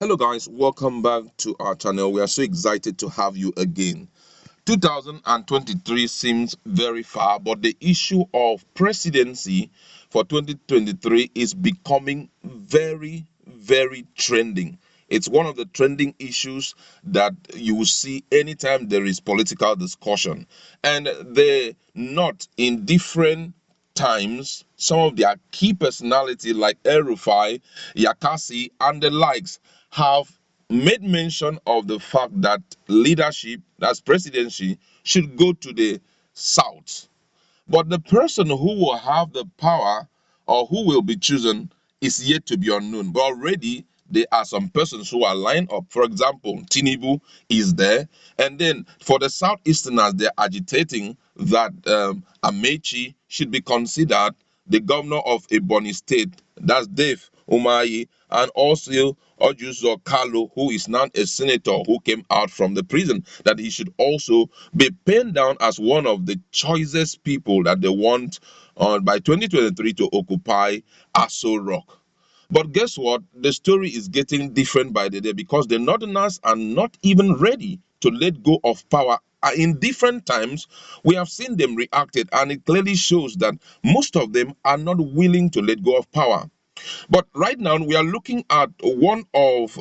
Hello guys, welcome back to our channel. We are so excited to have you again. 2023 seems very far, but the issue of presidency for 2023 is becoming very trending. It's one of the trending issues that you will see anytime there is political discussion. And they not in different times, some of their key personality like El-Rufai, Yakasi, and the likes have made mention of the fact that leadership, that's presidency, should go to the south. But the person who will have the power or who will be chosen is yet to be unknown. But already there are some persons who are lined up. For example, Tinubu is there. And then for the Southeasterners, they're agitating that Amechi should be considered the governor of Ebonyi State. That's Dave Umahi. And also Ojuso Kalu, who is now a senator who came out from the prison, that he should also be pinned down as one of the choicest people that they want by 2023 to occupy Aso Rock. But guess what? The story is getting different by the day because the Northerners are not even ready to let go of power. In different times, we have seen them reacted, and it clearly shows that most of them are not willing to let go of power. But right now, we are looking at one of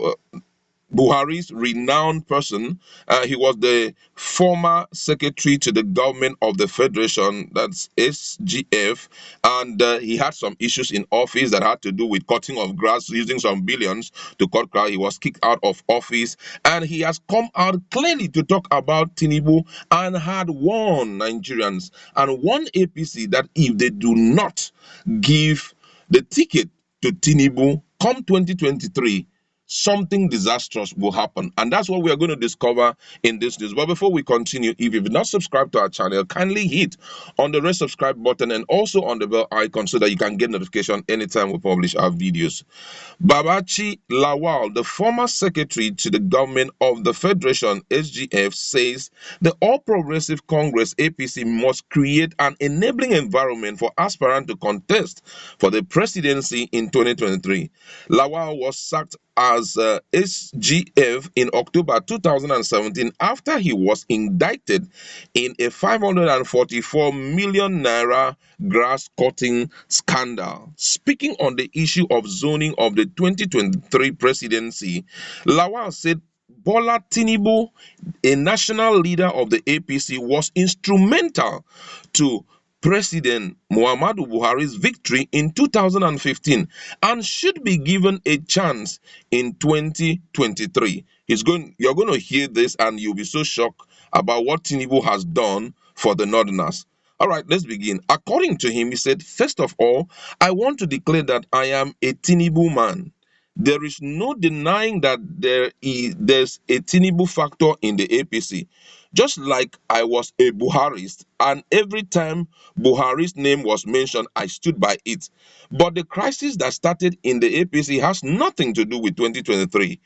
Buhari's renowned person. He was the former secretary to the government of the Federation, that's SGF, and he had some issues in office that had to do with cutting of grass, using some billions to cut grass. He was kicked out of office, and he has come out clearly to talk about Tinubu and had warned Nigerians and warned APC that if they do not give the ticket to Tinubu come 2023, something disastrous will happen. And that's what we are going to discover in this news. But before we continue, if you've not subscribed to our channel, kindly hit on the red subscribe button and also on the bell icon so that you can get notification anytime we publish our videos. Babachi Lawal, the former secretary to the government of the Federation SGF, says the All Progressive Congress APC must create an enabling environment for aspirants to contest for the presidency in 2023. Lawal was sacked as SGF in October 2017 after he was indicted in a 544 million naira grass cutting scandal. Speaking on the issue of zoning of the 2023 presidency, Lawal said Bola Tinubu, a national leader of the APC, was instrumental to President Muhammadu Buhari's victory in 2015 and should be given a chance in 2023. You're going to hear this and you'll be so shocked about what Tinubu has done for the Northerners. All right, let's begin. According to him, he said, first of all, I want to declare that I am a Tinubu man. There is no denying that there's a Tinubu factor in the APC. Just like I was a Buharist, and every time Buhari's name was mentioned, I stood by it. But the crisis that started in the APC has nothing to do with 2023.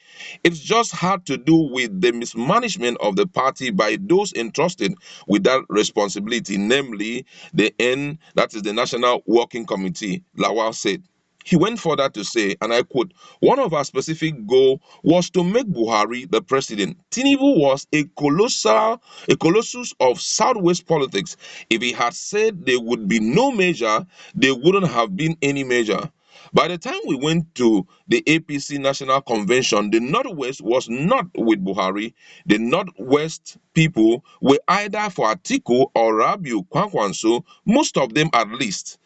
It's just had to do with the mismanagement of the party by those entrusted with that responsibility, namely that is the National Working Committee, Lawal said. He went further to say, and I quote, one of our specific goals was to make Buhari the president. Tinubu was a colossus of Southwest politics. If he had said there would be no measure, there wouldn't have been any measure. By the time we went to the APC National Convention, the Northwest was not with Buhari. The Northwest people were either for Atiku or Rabiu Kwankwanso, most of them at least.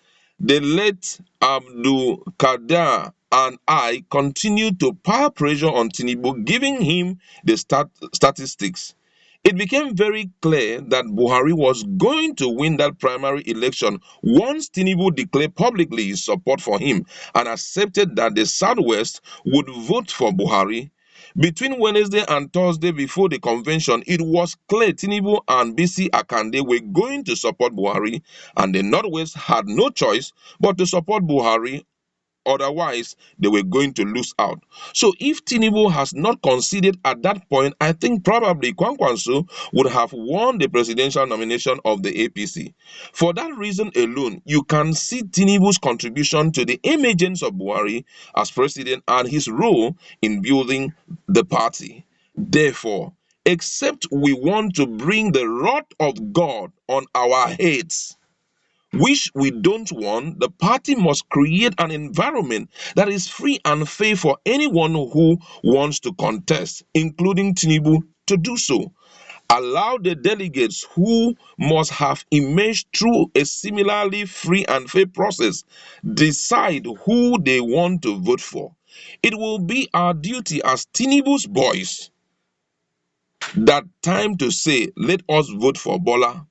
The late Abdul Kader and I continued to pile pressure on Tinubu, giving him the statistics. It became very clear that Buhari was going to win that primary election once Tinubu declared publicly his support for him and accepted that the Southwest would vote for Buhari. Between Wednesday and Thursday before the convention, it was clear Tinubu and BC Akande were going to support Buhari, and the Northwest had no choice but to support Buhari Otherwise, they were going to lose out. So if Tinubu has not conceded at that point, I think probably Kwankwanso would have won the presidential nomination of the APC. For that reason alone, you can see Tinubu's contribution to the emergence of Buhari as president and his role in building the party. Therefore, except we want to bring the wrath of God on our heads, which we don't want, the party must create an environment that is free and fair for anyone who wants to contest, including Tinubu, to do so. Allow the delegates who must have emerged through a similarly free and fair process decide who they want to vote for. It will be our duty as Tinubu's boys that time to say, let us vote for Bola.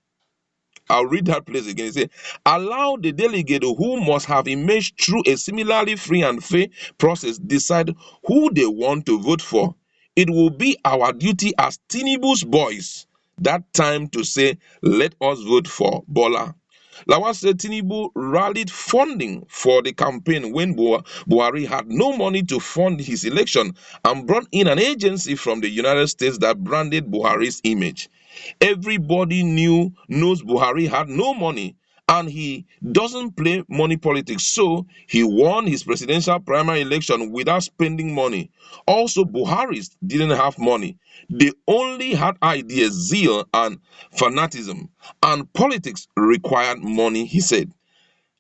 I'll read that place again. It says, allow the delegate who must have emerged through a similarly free and fair process decide who they want to vote for. It will be our duty as Tinubu's boys that time to say, let us vote for Bola. Lawa said Tinubu rallied funding for the campaign when Buhari had no money to fund his election and brought in an agency from the United States that branded Buhari's image. Everybody knows Buhari had no money and he doesn't play money politics. So he won his presidential primary election without spending money. Also, Buharis didn't have money. They only had ideas, zeal, and fanaticism. And politics required money, he said.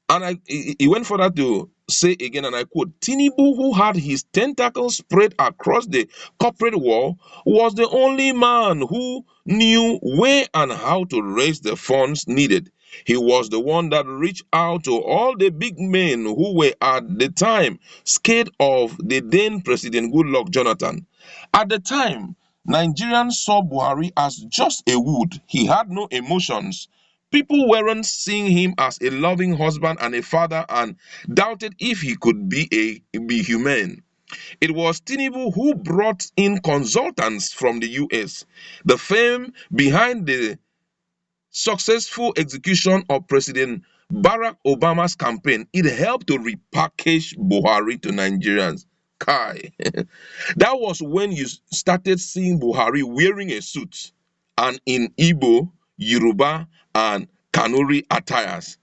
And he went further to say again, and I quote, Tinubu, who had his tentacles spread across the corporate world, was the only man who knew where and how to raise the funds needed. He was the one that reached out to all the big men who were at the time scared of the then President Goodluck Jonathan. At the time, Nigerians saw Buhari as just a wood. He had no emotions. People weren't seeing him as a loving husband and a father and doubted if he could be humane. It was Tinubu who brought in consultants from the US, the firm behind the successful execution of President Barack Obama's campaign. It helped to repackage Buhari to Nigerians. Kai. That was when you started seeing Buhari wearing a suit and in Igbo, Yoruba, and Kanuri attires.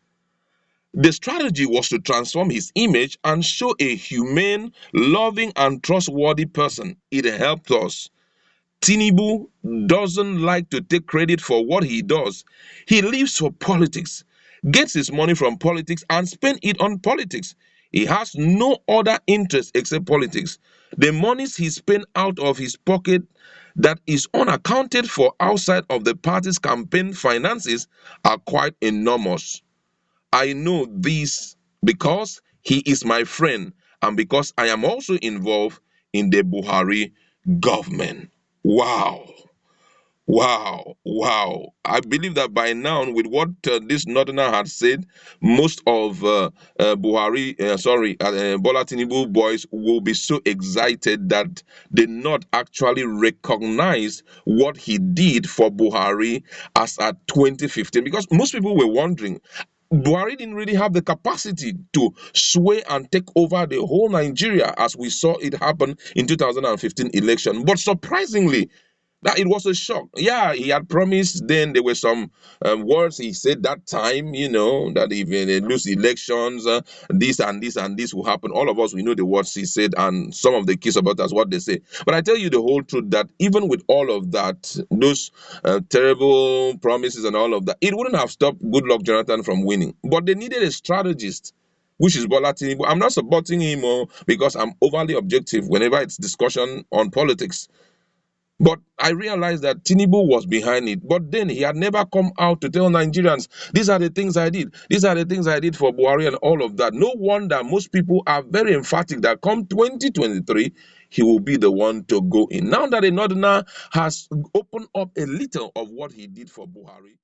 The strategy was to transform his image and show a humane, loving, and trustworthy person. It helped us. Tinubu doesn't like to take credit for what he does. He lives for politics, gets his money from politics, and spends it on politics. He has no other interest except politics. The monies he spent out of his pocket that is unaccounted for outside of the party's campaign finances are quite enormous. I know this because he is my friend and because I am also involved in the Buhari government. Wow. Wow, wow. I believe that by now, with what this northerner had said, most of Bola Tinubu boys will be so excited that they not actually recognize what he did for Buhari as at 2015. Because most people were wondering, Buhari didn't really have the capacity to sway and take over the whole Nigeria as we saw it happen in 2015 election. But surprisingly, that it was a shock. Yeah, he had promised. Then there were some words he said that time, that if they lose elections, this and this and this will happen. All of us, we know the words he said, and some of the keys about us, what they say. But I tell you the whole truth that even with all of that, those terrible promises and all of that, it wouldn't have stopped Goodluck Jonathan from winning. But they needed a strategist, which is Bola Tinubu. I'm not supporting him because I'm overly objective whenever it's discussion on politics. But I realized that Tinubu was behind it. But then he had never come out to tell Nigerians, these are the things I did. These are the things I did for Buhari and all of that. No wonder most people are very emphatic that come 2023, he will be the one to go in. Now that the Northerner has opened up a little of what he did for Buhari,